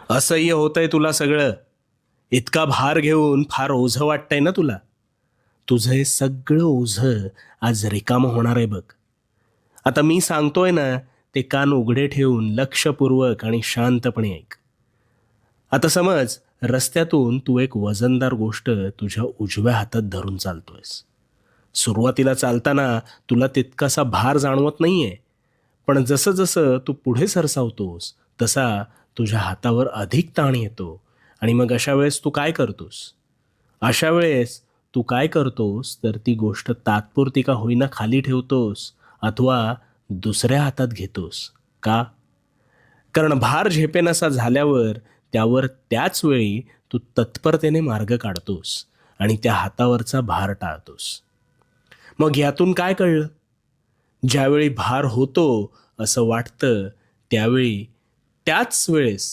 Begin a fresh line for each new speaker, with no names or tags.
असह्य होतंय तुला सगळं. इतका भार घेऊन फार ओझं वाटतंय ना तुला. तुझं हे सगळं ओझं आज रिकामं होणार आहे बघ. आता मी सांगतोय ना, ते कान उघडे ठेवून लक्षपूर्वक आणि शांतपणे ऐक. आता समज रस्त्यातून तू एक वजनदार गोष्ट तुझ्या उजव्या हातात धरून चालतोयस. सुरुवातीला चालताना तुला तितकासा भार जाणवत नाहीये, पण जसं जसं तू पुढे सरसावतोस तसा तुझ्या हातावर अधिक ताण येतो. आणि मग अशा वेळेस तू काय करतोस तर ती गोष्ट तात्पुरती का होईना खाली ठेवतोस अथवा दुसऱ्या हातात घेतोस. का? कारण भार झेपेनासा झाल्यावर त्यावर त्याच वेळी तू तत्परतेने मार्ग काढतोस आणि त्या हातावरचा भार टाळतोस. मग यातून काय कळलं? ज्यावेळी भार होतो असं वाटतं त्यावेळी त्याच वेळेस